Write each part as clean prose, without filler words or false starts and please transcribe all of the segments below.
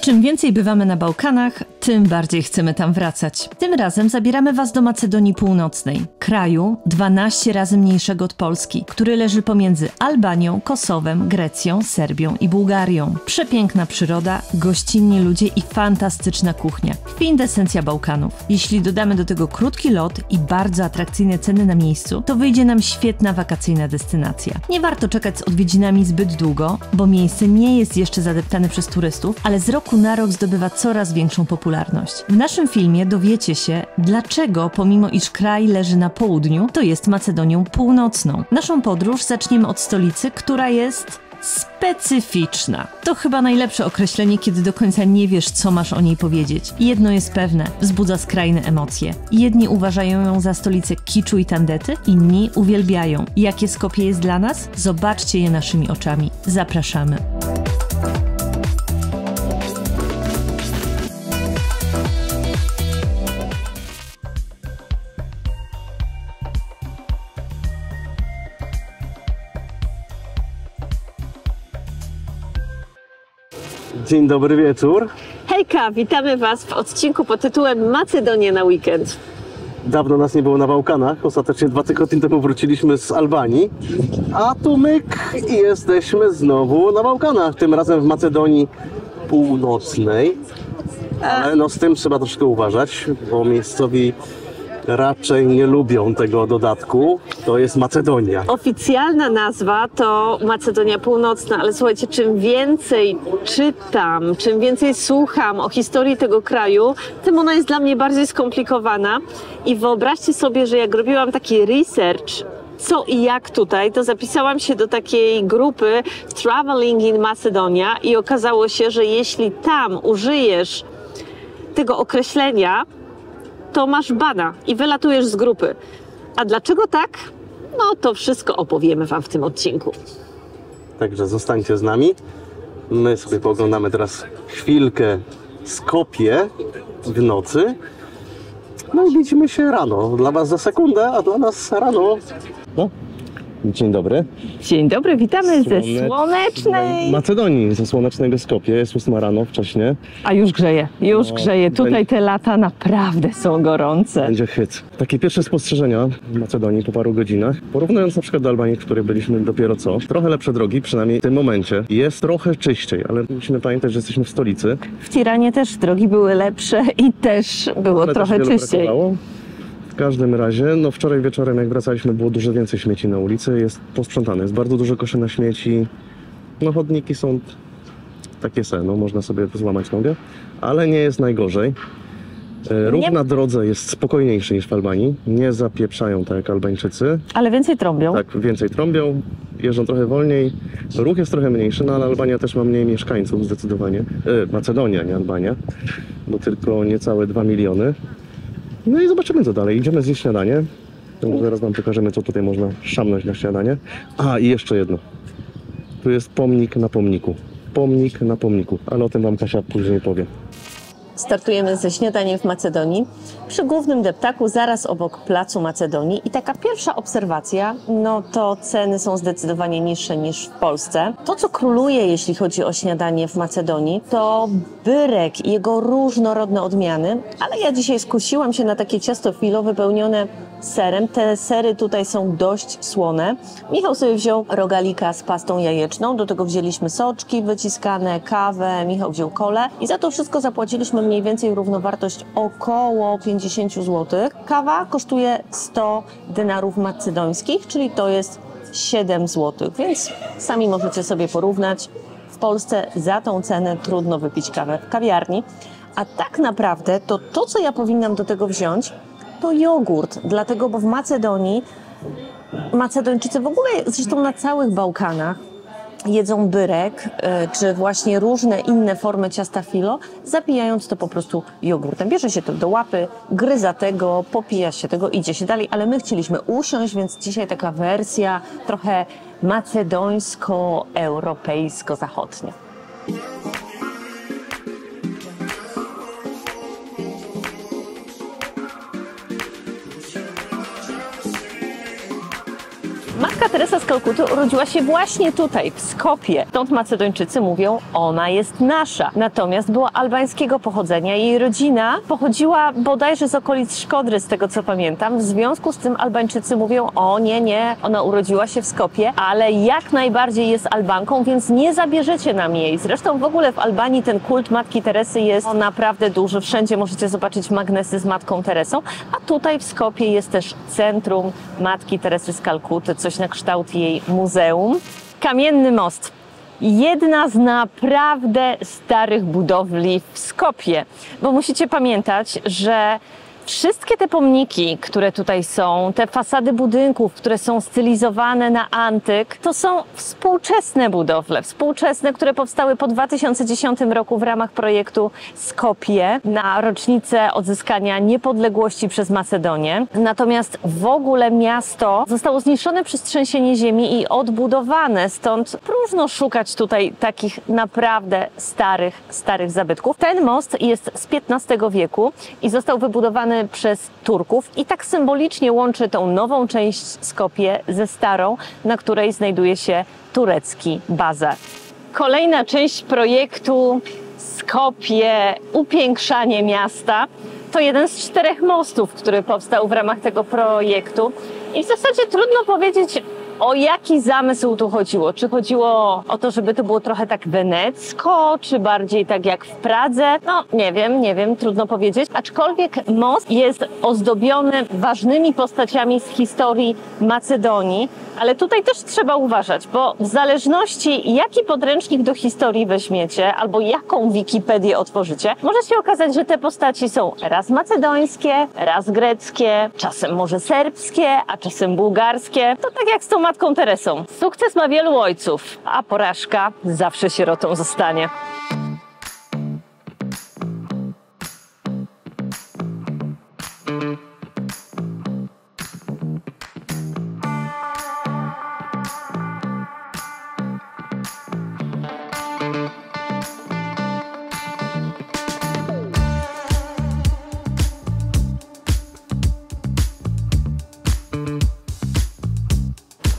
Czym więcej bywamy na Bałkanach, tym bardziej chcemy tam wracać. Tym razem zabieramy Was do Macedonii Północnej, kraju 12 razy mniejszego od Polski, który leży pomiędzy Albanią, Kosowem, Grecją, Serbią i Bułgarią. Przepiękna przyroda, gościnni ludzie i fantastyczna kuchnia. Kwintesencja Bałkanów. Jeśli dodamy do tego krótki lot i bardzo atrakcyjne ceny na miejscu, to wyjdzie nam świetna wakacyjna destynacja. Nie warto czekać z odwiedzinami zbyt długo, bo miejsce nie jest jeszcze zadeptane przez turystów, ale z roku na rok zdobywa coraz większą popularność. W naszym filmie dowiecie się, dlaczego pomimo iż kraj leży na południu, to jest Macedonią Północną. Naszą podróż zaczniemy od stolicy, która jest specyficzna. To chyba najlepsze określenie, kiedy do końca nie wiesz, co masz o niej powiedzieć. Jedno jest pewne, wzbudza skrajne emocje. Jedni uważają ją za stolicę kiczu i tandety, inni uwielbiają. Jakie Skopje jest dla nas? Zobaczcie je naszymi oczami. Zapraszamy. Dzień dobry wieczór. Hejka, witamy Was w odcinku pod tytułem Macedonia na weekend. Dawno nas nie było na Bałkanach, ostatecznie 2 tygodnie temu wróciliśmy z Albanii, a tu myk i jesteśmy znowu na Bałkanach, tym razem w Macedonii Północnej. Ale no z tym trzeba troszkę uważać, bo miejscowi raczej nie lubią tego dodatku. To jest Macedonia. Oficjalna nazwa to Macedonia Północna, ale słuchajcie, czym więcej czytam, czym więcej słucham o historii tego kraju, tym ona jest dla mnie bardziej skomplikowana. I wyobraźcie sobie, że jak robiłam taki research, co i jak tutaj, to zapisałam się do takiej grupy Traveling in Macedonia i okazało się, że jeśli tam użyjesz tego określenia, to masz bana i wylatujesz z grupy. A dlaczego tak? No to wszystko opowiemy Wam w tym odcinku. Także zostańcie z nami. My sobie pooglądamy teraz chwilkę Skopje w nocy. No i widzimy się rano. Dla Was za sekundę, a dla nas rano. No. Dzień dobry. Dzień dobry, witamy ze słonecznej Macedonii, ze słonecznego Skopie. Jest 8 rano wcześnie. A już grzeje, grzeje. Tutaj te lata naprawdę są gorące. Będzie hyc. Takie pierwsze spostrzeżenia w Macedonii po paru godzinach. Porównując na przykład do Albanii, w której byliśmy dopiero co. Trochę lepsze drogi, przynajmniej w tym momencie. Jest trochę czyściej, ale musimy pamiętać, że jesteśmy w stolicy. W Tiranie też drogi były lepsze i też było ale trochę też czyściej. brakowało. W każdym razie, no wczoraj wieczorem jak wracaliśmy, było dużo więcej śmieci na ulicy, jest posprzątane, jest bardzo dużo koszy na śmieci, no chodniki są takie no można sobie złamać nogę, ale nie jest najgorzej. Ruch na drodze jest spokojniejszy niż w Albanii, nie zapieprzają tak jak Albańczycy. Ale więcej trąbią. Tak, więcej trąbią, jeżdżą trochę wolniej, ruch jest trochę mniejszy, no ale Albania też ma mniej mieszkańców zdecydowanie. Macedonia, nie Albania, bo tylko niecałe 2 miliony. No i zobaczymy co dalej. Idziemy zjeść śniadanie. Zaraz Wam pokażemy, co tutaj można szamnąć na śniadanie. A i jeszcze jedno. Tu jest pomnik na pomniku. Pomnik na pomniku. Ale o tym Wam Kasia później powie. Startujemy ze śniadaniem w Macedonii, przy głównym deptaku, zaraz obok placu Macedonii. I taka pierwsza obserwacja, no to ceny są zdecydowanie niższe niż w Polsce. To, co króluje, jeśli chodzi o śniadanie w Macedonii, to byrek i jego różnorodne odmiany. Ale ja dzisiaj skusiłam się na takie ciasto filo wypełnione serem. Te sery tutaj są dość słone. Michał sobie wziął rogalika z pastą jajeczną, do tego wzięliśmy soczki wyciskane, kawę, Michał wziął kolę i za to wszystko zapłaciliśmy mniej więcej równowartość około 50 zł. Kawa kosztuje 100 denarów macedońskich, czyli to jest 7 zł, więc sami możecie sobie porównać. W Polsce za tą cenę trudno wypić kawę w kawiarni, a tak naprawdę to co ja powinnam do tego wziąć, to jogurt, dlatego, bo w Macedonii Macedończycy w ogóle, zresztą na całych Bałkanach, jedzą byrek, czy właśnie różne inne formy ciasta filo, zapijając to po prostu jogurtem. Bierze się to do łapy, gryza tego, popija się tego, idzie się dalej, ale my chcieliśmy usiąść, więc dzisiaj taka wersja trochę macedońsko-europejsko-zachodnia. Matka Teresa z Kalkuty urodziła się właśnie tutaj, w Skopie. Stąd Macedończycy mówią, ona jest nasza. Natomiast była albańskiego pochodzenia. Jej rodzina pochodziła bodajże z okolic Szkodry, z tego co pamiętam. W związku z tym Albańczycy mówią, o nie, ona urodziła się w Skopie, ale jak najbardziej jest Albanką, więc nie zabierzecie nam jej. Zresztą w ogóle w Albanii ten kult Matki Teresy jest naprawdę duży. Wszędzie możecie zobaczyć magnesy z Matką Teresą, a tutaj w Skopie jest też centrum Matki Teresy z Kalkuty, coś na kształt jej muzeum. Kamienny most. Jedna z naprawdę starych budowli w Skopie, bo musicie pamiętać, że wszystkie te pomniki, które tutaj są, te fasady budynków, które są stylizowane na antyk, to są współczesne budowle, które powstały po 2010 roku w ramach projektu Skopje na rocznicę odzyskania niepodległości przez Macedonię. Natomiast w ogóle miasto zostało zniszczone przez trzęsienie ziemi i odbudowane, stąd próżno szukać tutaj takich naprawdę starych zabytków. Ten most jest z XV wieku i został wybudowany przez Turków i tak symbolicznie łączy tą nową część Skopje ze starą, na której znajduje się turecki bazar. Kolejna część projektu Skopje, upiększanie miasta, to jeden z 4 mostów, który powstał w ramach tego projektu. I w zasadzie trudno powiedzieć, o jaki zamysł tu chodziło. Czy chodziło o to, żeby to było trochę tak wenecko, czy bardziej tak jak w Pradze? No, nie wiem, trudno powiedzieć. Aczkolwiek most jest ozdobiony ważnymi postaciami z historii Macedonii, ale tutaj też trzeba uważać, bo w zależności jaki podręcznik do historii weźmiecie, albo jaką Wikipedię otworzycie, może się okazać, że te postaci są raz macedońskie, raz greckie, czasem może serbskie, a czasem bułgarskie. To tak jak z tą Matką Teresą. Sukces ma wielu ojców, a porażka zawsze sierotą zostanie.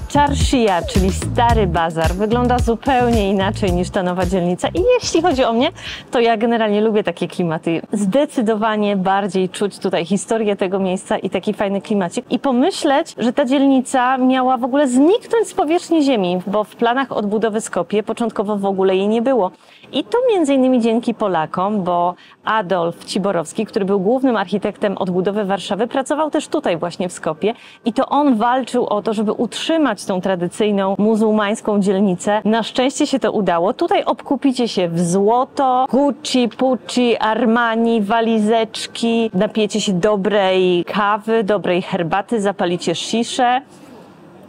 Czarshija, czyli stary bazar, wygląda zupełnie inaczej niż ta nowa dzielnica i jeśli chodzi o mnie, to ja generalnie lubię takie klimaty. Zdecydowanie bardziej czuć tutaj historię tego miejsca i taki fajny klimacik i pomyśleć, że ta dzielnica miała w ogóle zniknąć z powierzchni ziemi, bo w planach odbudowy Skopje początkowo w ogóle jej nie było. I to między innymi dzięki Polakom, bo Adolf Ciborowski, który był głównym architektem odbudowy Warszawy, pracował też tutaj właśnie w Skopie i to on walczył o to, żeby utrzymać tą tradycyjną muzułmańską dzielnicę. Na szczęście się to udało. Tutaj obkupicie się w złoto, Gucci, Pucci, Armani, walizeczki, napijecie się dobrej kawy, dobrej herbaty, zapalicie sziszę.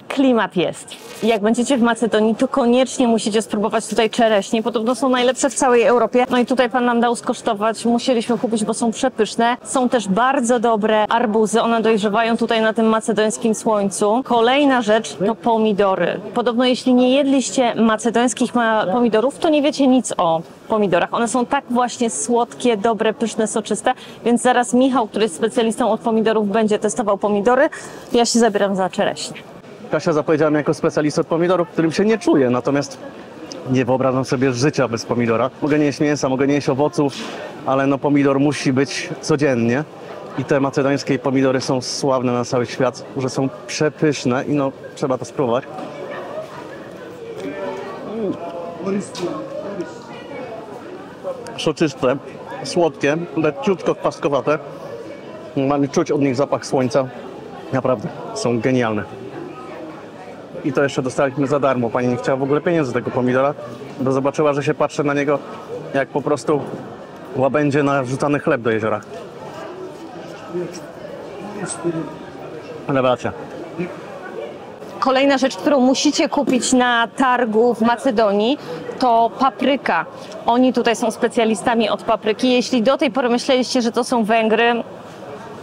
Klimat jest. Jak będziecie w Macedonii, to koniecznie musicie spróbować tutaj czereśnie. Podobno są najlepsze w całej Europie. No i tutaj pan nam dał skosztować. Musieliśmy kupić, bo są przepyszne. Są też bardzo dobre arbuzy. One dojrzewają tutaj na tym macedońskim słońcu. Kolejna rzecz to pomidory. Podobno jeśli nie jedliście macedońskich pomidorów, to nie wiecie nic o pomidorach. One są tak właśnie słodkie, dobre, pyszne, soczyste. Więc zaraz Michał, który jest specjalistą od pomidorów, będzie testował pomidory. Ja się zabieram za czereśnie. Kasia zapowiedziała mnie jako specjalista od pomidorów, którym się nie czuję, natomiast nie wyobrażam sobie życia bez pomidora. Mogę nie jeść mięsa, mogę nie jeść owoców, ale no pomidor musi być codziennie. I te macedońskie pomidory są sławne na cały świat, że są przepyszne i no trzeba to spróbować. Soczyste, słodkie, leciutko kwaskowate. Mamy czuć od nich zapach słońca. Naprawdę, są genialne. I to jeszcze dostaliśmy za darmo. Pani nie chciała w ogóle pieniędzy z tego pomidora, bo zobaczyła, że się patrzy na niego jak po prostu łabędzie na wrzucany chleb do jeziora. Rewelacja. Kolejna rzecz, którą musicie kupić na targu w Macedonii, to papryka. Oni tutaj są specjalistami od papryki. Jeśli do tej pory myśleliście, że to są Węgry,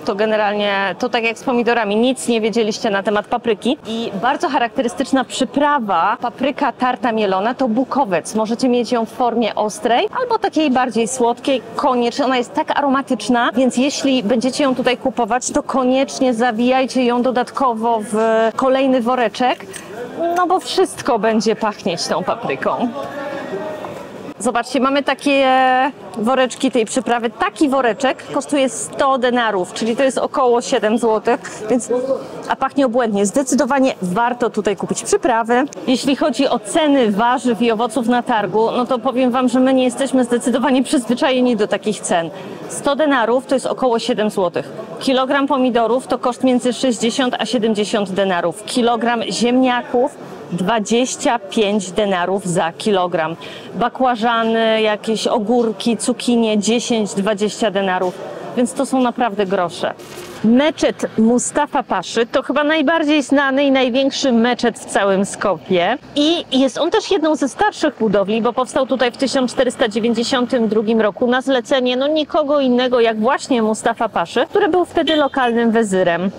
to generalnie to tak jak z pomidorami, nic nie wiedzieliście na temat papryki. I bardzo charakterystyczna przyprawa, papryka tarta mielona, to bukowiec. Możecie mieć ją w formie ostrej albo takiej bardziej słodkiej. Koniecznie, ona jest tak aromatyczna, więc jeśli będziecie ją tutaj kupować, to koniecznie zawijajcie ją dodatkowo w kolejny woreczek. No bo wszystko będzie pachnieć tą papryką. Zobaczcie, mamy takie woreczki tej przyprawy. Taki woreczek kosztuje 100 denarów, czyli to jest około 7 zł, więc a pachnie obłędnie. Zdecydowanie warto tutaj kupić przyprawy. Jeśli chodzi o ceny warzyw i owoców na targu, no to powiem Wam, że my nie jesteśmy zdecydowanie przyzwyczajeni do takich cen. 100 denarów to jest około 7 zł. Kilogram pomidorów to koszt między 60 a 70 denarów. Kilogram ziemniaków 25 denarów za kilogram. Bakłażany, jakieś ogórki, cukinie 10-20 denarów, więc to są naprawdę grosze. Meczet Mustafa Paszy to chyba najbardziej znany i największy meczet w całym Skopje. I jest on też jedną ze starszych budowli, bo powstał tutaj w 1492 roku na zlecenie nikogo innego jak właśnie Mustafa Paszy, który był wtedy lokalnym wezyrem.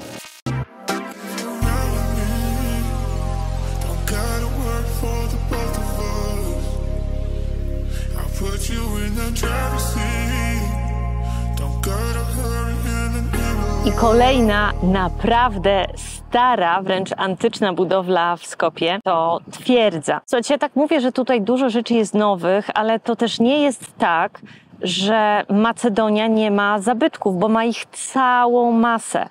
I kolejna naprawdę stara, wręcz antyczna budowla w Skopie to twierdza. Słuchajcie, ja tak mówię, że tutaj dużo rzeczy jest nowych, ale to też nie jest tak, że Macedonia nie ma zabytków, bo ma ich całą masę.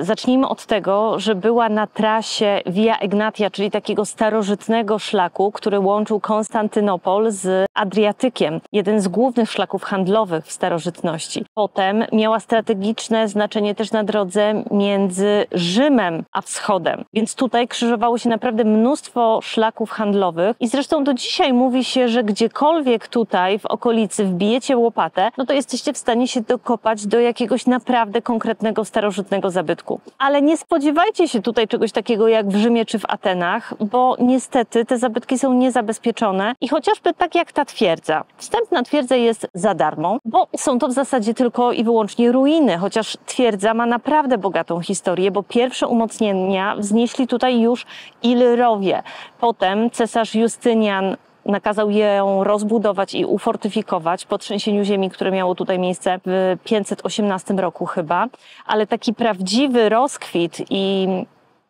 Zacznijmy od tego, że była na trasie Via Egnatia, czyli takiego starożytnego szlaku, który łączył Konstantynopol z Adriatykiem. Jeden z głównych szlaków handlowych w starożytności. Potem miała strategiczne znaczenie też na drodze między Rzymem a Wschodem. Więc tutaj krzyżowało się naprawdę mnóstwo szlaków handlowych i zresztą do dzisiaj mówi się, że gdziekolwiek tutaj w okolicy wbijecie łopatę, no to jesteście w stanie się dokopać do jakiegoś naprawdę konkretnego starożytnego zabytku. Ale nie spodziewajcie się tutaj czegoś takiego jak w Rzymie czy w Atenach, bo niestety te zabytki są niezabezpieczone i chociażby tak jak ta twierdza. Wstęp na twierdzę jest za darmo, bo są to w zasadzie tylko i wyłącznie ruiny, chociaż twierdza ma naprawdę bogatą historię, bo pierwsze umocnienia wznieśli tutaj już Ilirowie. Potem cesarz Justynian nakazał ją rozbudować i ufortyfikować po trzęsieniu ziemi, które miało tutaj miejsce w 518 roku chyba. Ale taki prawdziwy rozkwit i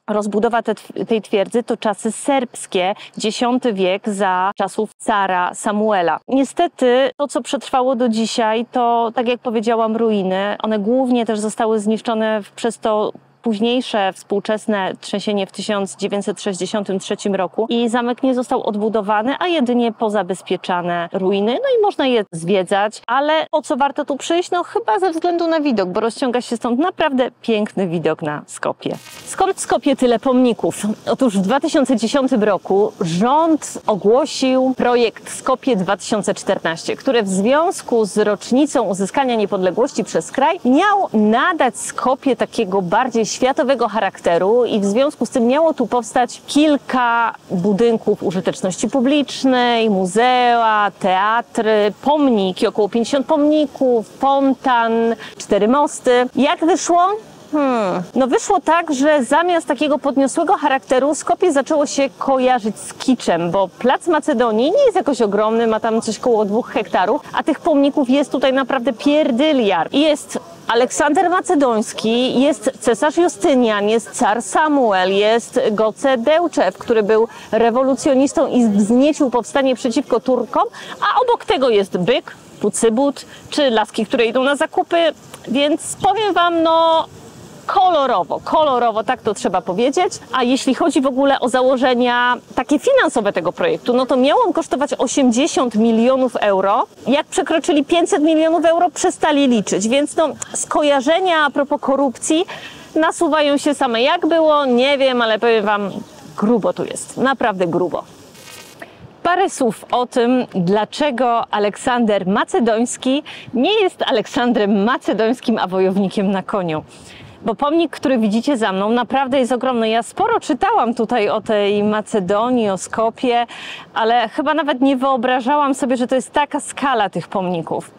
rozbudowa tej twierdzy to czasy serbskie, X wiek za czasów cara Samuela. Niestety to, co przetrwało do dzisiaj, to tak jak powiedziałam ruiny. One głównie też zostały zniszczone przez to późniejsze współczesne trzęsienie w 1963 roku i zamek nie został odbudowany, a jedynie pozabezpieczane ruiny. No i można je zwiedzać, ale po co warto tu przyjść? No chyba ze względu na widok, bo rozciąga się stąd naprawdę piękny widok na Skopje. Skąd w Skopie tyle pomników? Otóż w 2010 roku rząd ogłosił projekt Skopje 2014, który w związku z rocznicą uzyskania niepodległości przez kraj miał nadać Skopie takiego bardziej światowego charakteru i w związku z tym miało tu powstać kilka budynków użyteczności publicznej, muzea, teatry, pomniki, około 50 pomników, fontan, 4 mosty. Jak wyszło? No wyszło tak, że zamiast takiego podniosłego charakteru Skopje zaczęło się kojarzyć z kiczem, bo Plac Macedonii nie jest jakoś ogromny, ma tam coś koło 2 hektarów, a tych pomników jest tutaj naprawdę pierdyliard. Jest Aleksander Macedoński, jest cesarz Justynian, jest car Samuel, jest Goce Dełczew, który był rewolucjonistą i wzniecił powstanie przeciwko Turkom, a obok tego jest byk, Pucybut, czy laski, które idą na zakupy, więc powiem Wam, no kolorowo, tak to trzeba powiedzieć. A jeśli chodzi w ogóle o założenia takie finansowe tego projektu, no to miał on kosztować 80 milionów euro. Jak przekroczyli 500 milionów euro, przestali liczyć, więc no skojarzenia a propos korupcji nasuwają się same. Jak było? Nie wiem, ale powiem Wam, grubo tu jest, naprawdę grubo. Parę słów o tym, dlaczego Aleksander Macedoński nie jest Aleksandrem Macedońskim, a wojownikiem na koniu. Bo pomnik, który widzicie za mną, naprawdę jest ogromny. Ja sporo czytałam tutaj o tej Macedonii, o Skopie, ale chyba nawet nie wyobrażałam sobie, że to jest taka skala tych pomników.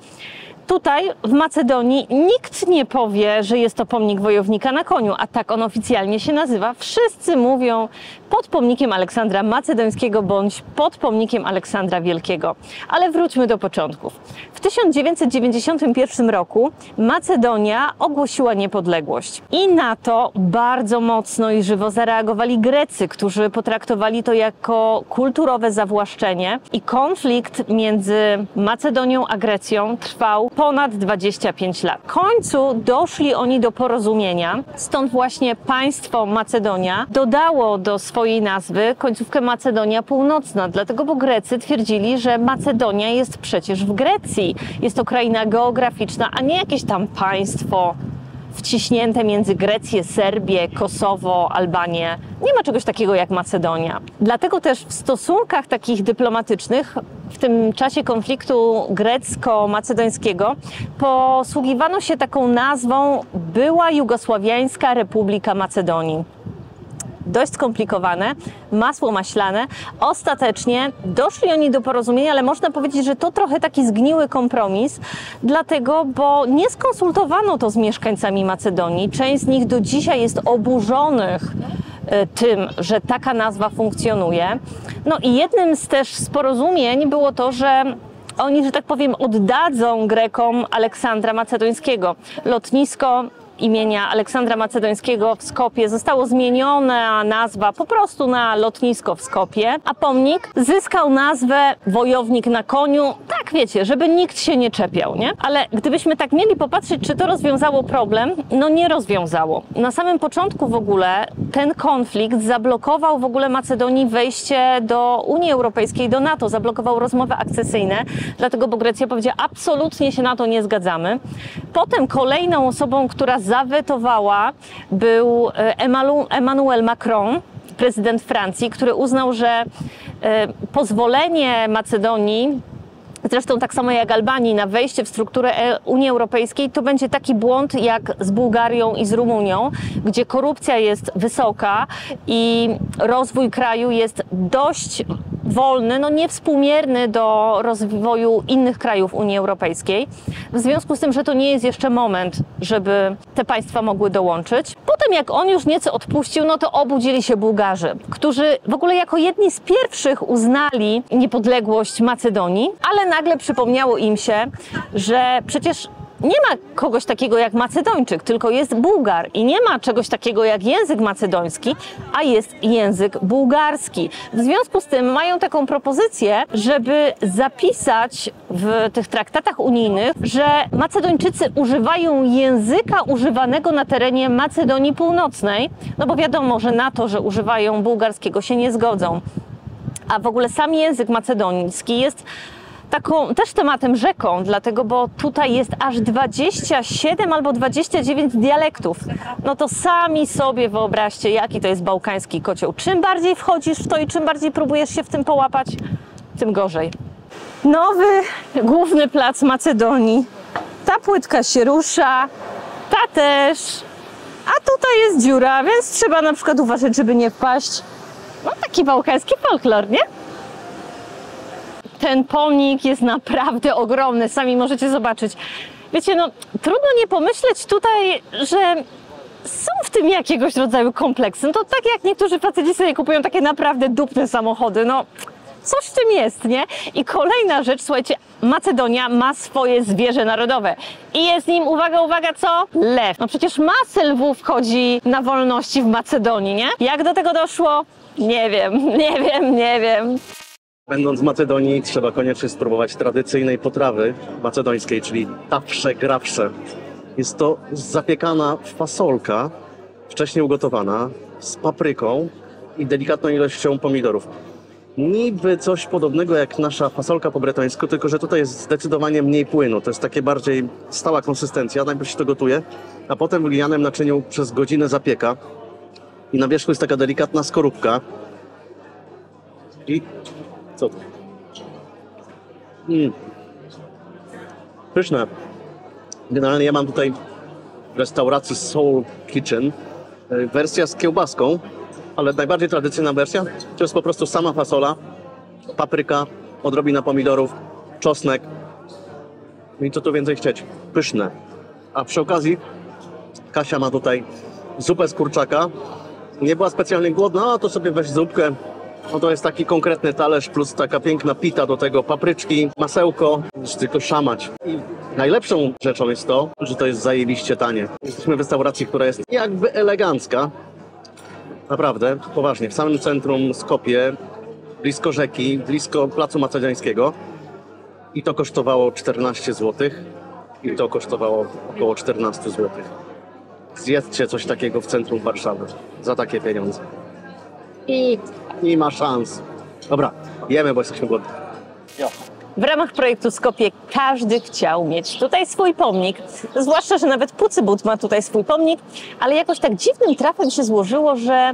tutaj w Macedonii nikt nie powie, że jest to pomnik wojownika na koniu, a tak on oficjalnie się nazywa. Wszyscy mówią pod pomnikiem Aleksandra Macedońskiego bądź pod pomnikiem Aleksandra Wielkiego. Ale wróćmy do początków. W 1991 roku Macedonia ogłosiła niepodległość i na to bardzo mocno i żywo zareagowali Grecy, którzy potraktowali to jako kulturowe zawłaszczenie i konflikt między Macedonią a Grecją trwał ponad 25 lat. W końcu doszli oni do porozumienia, stąd właśnie państwo Macedonia dodało do swojej nazwy końcówkę Macedonia Północna, dlatego bo Grecy twierdzili, że Macedonia jest przecież w Grecji. Jest to kraina geograficzna, a nie jakieś tam państwo wciśnięte między Grecję, Serbię, Kosowo, Albanię. Nie ma czegoś takiego jak Macedonia. Dlatego też w stosunkach takich dyplomatycznych w tym czasie konfliktu grecko-macedońskiego posługiwano się taką nazwą Była Jugosławiańska Republika Macedonii. Dość skomplikowane, masło maślane. Ostatecznie doszli oni do porozumienia, ale można powiedzieć, że to trochę taki zgniły kompromis, dlatego, bo nie skonsultowano to z mieszkańcami Macedonii. Część z nich do dzisiaj jest oburzonych tym, że taka nazwa funkcjonuje. No i jednym z porozumień było to, że oni, że tak powiem, oddadzą Grekom Aleksandra Macedońskiego. Lotnisko imienia Aleksandra Macedońskiego w Skopie zostało zmieniona nazwa po prostu na lotnisko w Skopie, a pomnik zyskał nazwę Wojownik na koniu, tak wiecie, żeby nikt się nie czepiał, nie? Ale gdybyśmy tak mieli popatrzeć, czy to rozwiązało problem, no nie rozwiązało. Na samym początku w ogóle ten konflikt zablokował w ogóle Macedonii wejście do Unii Europejskiej, do NATO, zablokował rozmowy akcesyjne, dlatego bo Grecja powiedziała, absolutnie się na to nie zgadzamy. Potem kolejną osobą, która zawetowała, był Emmanuel Macron, prezydent Francji, który uznał, że pozwolenie Macedonii, zresztą tak samo jak Albanii, na wejście w strukturę Unii Europejskiej to będzie taki błąd jak z Bułgarią i z Rumunią, gdzie korupcja jest wysoka i rozwój kraju jest dość wolny, no niewspółmierny do rozwoju innych krajów Unii Europejskiej. W związku z tym, że to nie jest jeszcze moment, żeby te państwa mogły dołączyć. Potem jak on już nieco odpuścił, no to obudzili się Bułgarzy, którzy w ogóle jako jedni z pierwszych uznali niepodległość Macedonii, ale nagle przypomniało im się, że przecież nie ma kogoś takiego jak Macedończyk, tylko jest Bułgar i nie ma czegoś takiego jak język macedoński, a jest język bułgarski. W związku z tym mają taką propozycję, żeby zapisać w tych traktatach unijnych, że Macedończycy używają języka używanego na terenie Macedonii Północnej, no bo wiadomo, że na to, że używają bułgarskiego się nie zgodzą. A w ogóle sam język macedoński jest taką też tematem rzeką, dlatego bo tutaj jest aż 27 albo 29 dialektów. No to sami sobie wyobraźcie, jaki to jest bałkański kocioł. Czym bardziej wchodzisz w to i czym bardziej próbujesz się w tym połapać, tym gorzej. Nowy główny plac Macedonii. Ta płytka się rusza, ta też, a tutaj jest dziura, więc trzeba na przykład uważać, żeby nie wpaść. No taki bałkański folklor, nie? Ten pomnik jest naprawdę ogromny, sami możecie zobaczyć. Wiecie, no trudno nie pomyśleć tutaj, że są w tym jakiegoś rodzaju kompleksy. No to tak jak niektórzy faceci sobie kupują takie naprawdę dupne samochody, no coś w tym jest, nie? I kolejna rzecz, słuchajcie, Macedonia ma swoje zwierzę narodowe i jest nim, uwaga, uwaga, co? Lew. No przecież masy lwów chodzi na wolności w Macedonii, nie? Jak do tego doszło? Nie wiem. Będąc w Macedonii, trzeba koniecznie spróbować tradycyjnej potrawy macedońskiej, czyli tafsze grawsze. Jest to zapiekana fasolka, wcześniej ugotowana, z papryką i delikatną ilością pomidorów. Niby coś podobnego jak nasza fasolka po bretońsku, tylko że tutaj jest zdecydowanie mniej płynu. To jest takie bardziej stała konsystencja, najpierw się to gotuje, a potem w glinianym naczyniu przez godzinę zapieka. I na wierzchu jest taka delikatna skorupka. I co to? Pyszne. Generalnie ja mam tutaj w restauracji Soul Kitchen wersja z kiełbaską, ale najbardziej tradycyjna wersja to jest po prostu sama fasola, papryka, odrobina pomidorów, czosnek I co tu więcej chcieć? Pyszne. A przy okazji Kasia ma tutaj zupę z kurczaka. Nie była specjalnie głodna, a to sobie weź zupkę. No to jest taki konkretny talerz plus taka piękna pita do tego, papryczki, masełko, już tylko szamać. I najlepszą rzeczą jest to, że to jest zajebiście tanie. Jesteśmy w restauracji, która jest jakby elegancka. Naprawdę, poważnie, w samym centrum Skopje, blisko rzeki, blisko Placu Macedońskiego. I to kosztowało 14 zł. I to kosztowało około 14 zł. Zjedzcie coś takiego w centrum Warszawy za takie pieniądze. I nie ma szans. Dobra, jemy, bo jesteśmy głodni. W ramach projektu Skopje każdy chciał mieć tutaj swój pomnik. Zwłaszcza, że nawet Pucybut ma tutaj swój pomnik, ale jakoś tak dziwnym trafem się złożyło, że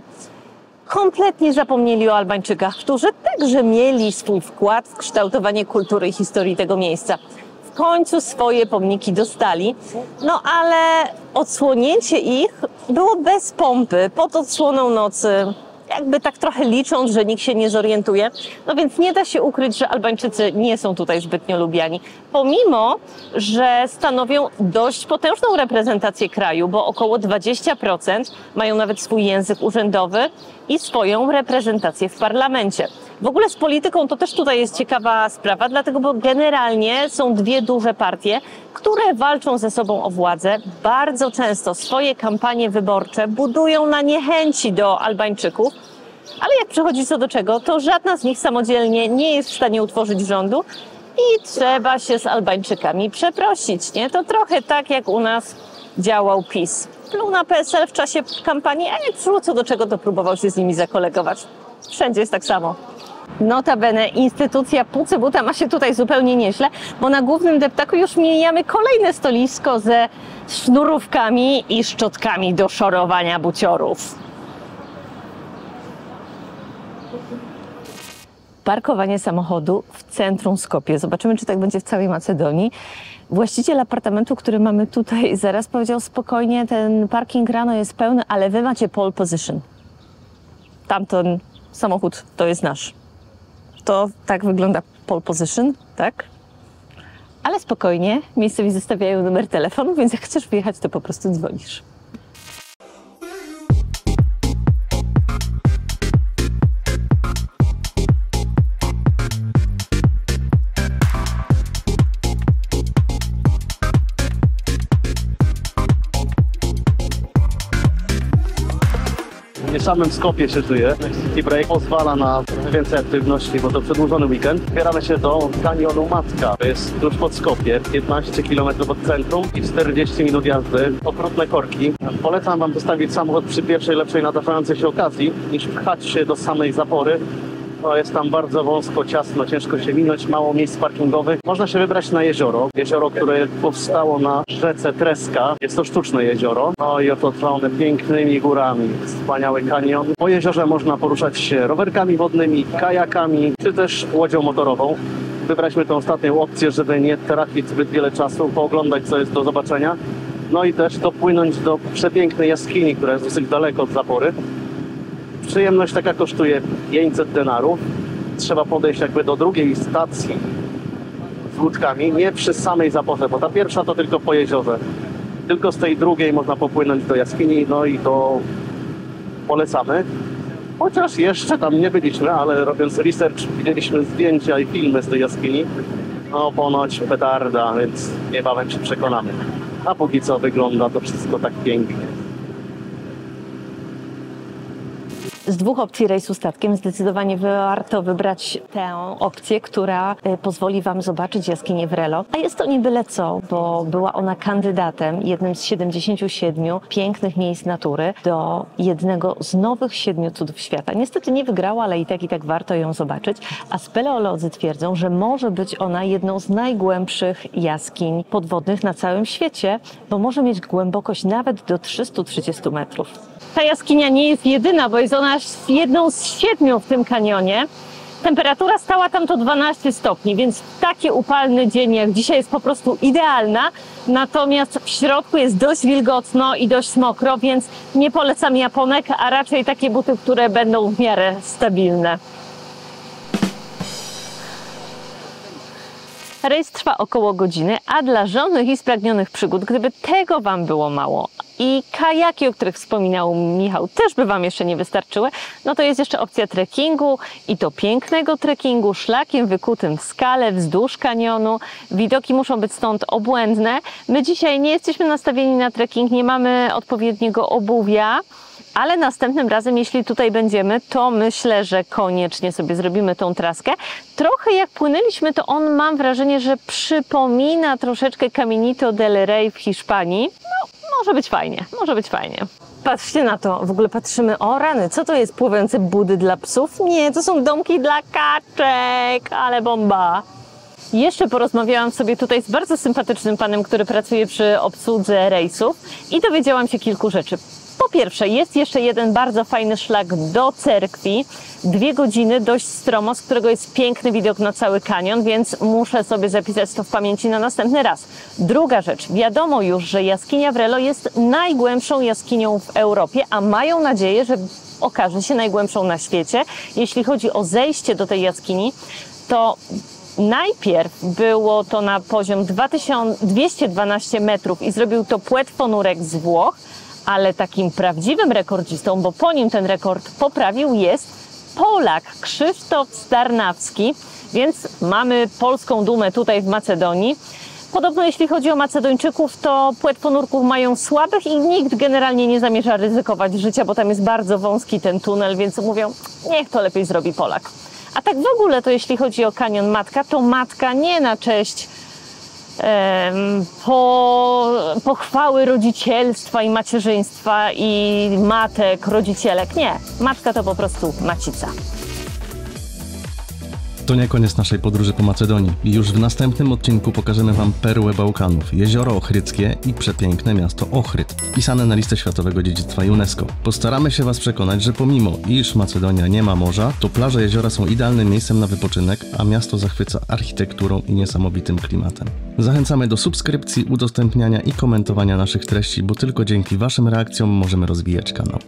kompletnie zapomnieli o Albańczykach, którzy także mieli swój wkład w kształtowanie kultury i historii tego miejsca. W końcu swoje pomniki dostali, no ale odsłonięcie ich było bez pompy, pod odsłoną nocy, jakby tak trochę licząc, że nikt się nie zorientuje. No więc nie da się ukryć, że Albańczycy nie są tutaj zbytnio lubiani. Pomimo, że stanowią dość potężną reprezentację kraju, bo około 20% mają nawet swój język urzędowy i swoją reprezentację w parlamencie. W ogóle z polityką to też tutaj jest ciekawa sprawa, dlatego bo generalnie są dwie duże partie, które walczą ze sobą o władzę. Bardzo często swoje kampanie wyborcze budują na niechęci do Albańczyków, ale jak przychodzi co do czego, to żadna z nich samodzielnie nie jest w stanie utworzyć rządu i trzeba się z Albańczykami przeprosić, nie? To trochę tak jak u nas działał PiS. Pluł na PSL w czasie kampanii, a jak przyszło co do czego, to próbował się z nimi zakolegować. Wszędzie jest tak samo. Notabene instytucja Pucybuta ma się tutaj zupełnie nieźle, bo na głównym deptaku już mijamy kolejne stolisko ze sznurówkami i szczotkami do szorowania buciorów. Parkowanie samochodu w centrum Skopje. Zobaczymy, czy tak będzie w całej Macedonii. Właściciel apartamentu, który mamy tutaj zaraz, powiedział spokojnie, ten parking rano jest pełny, ale wy macie pole position. Tamten samochód to jest nasz. To tak wygląda pole position, tak? Ale spokojnie, miejscowi zostawiają numer telefonu, więc jak chcesz wyjechać, to po prostu dzwonisz. W samym Skopie się żyje. City Break pozwala na więcej aktywności, bo to przedłużony weekend. Zbieramy się do kanionu Matka. To jest tuż pod Skopie, 15 km od centrum i 40 minut jazdy. Okrutne korki. Polecam wam zostawić samochód przy pierwszej, lepszej nadarzającej się okazji, niż pchać się do samej zapory. To jest tam bardzo wąsko, ciasno, ciężko się minąć, mało miejsc parkingowych. Można się wybrać na jezioro. Jezioro, które powstało na rzece Treska. Jest to sztuczne jezioro. No i otoczone pięknymi górami. Wspaniały kanion. Po jeziorze można poruszać się rowerkami wodnymi, kajakami, czy też łodzią motorową. Wybraliśmy tę ostatnią opcję, żeby nie tracić zbyt wiele czasu, pooglądać, co jest do zobaczenia. No i też dopłynąć do przepięknej jaskini, która jest dosyć daleko od zapory. Przyjemność taka kosztuje 500 denarów. Trzeba podejść jakby do drugiej stacji z łódkami, nie przy samej zaporze, bo ta pierwsza to tylko po jeziorze. Tylko z tej drugiej można popłynąć do jaskini, no i to polecamy. Chociaż jeszcze tam nie byliśmy, ale robiąc research widzieliśmy zdjęcia i filmy z tej jaskini. No ponoć petarda, więc niebawem się przekonamy. A póki co wygląda to wszystko tak pięknie. Z dwóch opcji rejsu statkiem zdecydowanie warto wybrać tę opcję, która pozwoli wam zobaczyć jaskinię Vrelo. A jest to nie byle co, bo była ona kandydatem, jednym z 77 pięknych miejsc natury, do jednego z nowych 7 cudów świata. Niestety nie wygrała, ale i tak warto ją zobaczyć. A speleolodzy twierdzą, że może być ona jedną z najgłębszych jaskiń podwodnych na całym świecie, bo może mieć głębokość nawet do 330 metrów. Ta jaskinia nie jest jedyna, bo jest ona jedną z 7 w tym kanionie. Temperatura stała tam to 12 stopni, więc taki upalny dzień jak dzisiaj jest po prostu idealna. Natomiast w środku jest dość wilgotno i dość mokro, więc nie polecam japonek, a raczej takie buty, które będą w miarę stabilne. Rejs trwa około godziny, a dla żonych i spragnionych przygód, gdyby tego Wam było mało i kajaki, o których wspominał Michał, też by Wam jeszcze nie wystarczyły, no to jest jeszcze opcja trekkingu i to pięknego trekkingu szlakiem wykutym w skale wzdłuż kanionu. Widoki muszą być stąd obłędne. My dzisiaj nie jesteśmy nastawieni na trekking, nie mamy odpowiedniego obuwia, ale następnym razem, jeśli tutaj będziemy, to myślę, że koniecznie sobie zrobimy tą traskę. Trochę jak płynęliśmy, to on, mam wrażenie, że przypomina troszeczkę Caminito del Rey w Hiszpanii. No, może być fajnie, może być fajnie. Patrzcie na to, w ogóle patrzymy, o rany, co to jest pływające budy dla psów? Nie, to są domki dla kaczek, ale bomba. Jeszcze porozmawiałam sobie tutaj z bardzo sympatycznym panem, który pracuje przy obsłudze rejsów i dowiedziałam się kilku rzeczy. Po pierwsze, jest jeszcze jeden bardzo fajny szlak do cerkwi, 2 godziny, dość stromo, z którego jest piękny widok na cały kanion, więc muszę sobie zapisać to w pamięci na następny raz. Druga rzecz, wiadomo już, że jaskinia w Relo jest najgłębszą jaskinią w Europie, a mają nadzieję, że okaże się najgłębszą na świecie. Jeśli chodzi o zejście do tej jaskini, to najpierw było to na poziom 2212 metrów i zrobił to płetwonurek z Włoch, ale takim prawdziwym rekordzistą, bo po nim ten rekord poprawił, jest Polak Krzysztof Starnawski, więc mamy polską dumę tutaj w Macedonii. Podobno jeśli chodzi o Macedończyków, to płetwonurków mają słabych i nikt generalnie nie zamierza ryzykować życia, bo tam jest bardzo wąski ten tunel, więc mówią, niech to lepiej zrobi Polak. A tak w ogóle to jeśli chodzi o kanion Matka, to Matka nie na cześć pochwały rodzicielstwa i macierzyństwa i matek, rodzicielek. Nie, Matka to po prostu macica. To nie koniec naszej podróży po Macedonii. Już w następnym odcinku pokażemy Wam perłę Bałkanów, jezioro Ochrydzkie i przepiękne miasto Ochryd, wpisane na listę Światowego Dziedzictwa UNESCO. Postaramy się Was przekonać, że pomimo iż Macedonia nie ma morza, to plaże jeziora są idealnym miejscem na wypoczynek, a miasto zachwyca architekturą i niesamowitym klimatem. Zachęcamy do subskrypcji, udostępniania i komentowania naszych treści, bo tylko dzięki Waszym reakcjom możemy rozwijać kanał.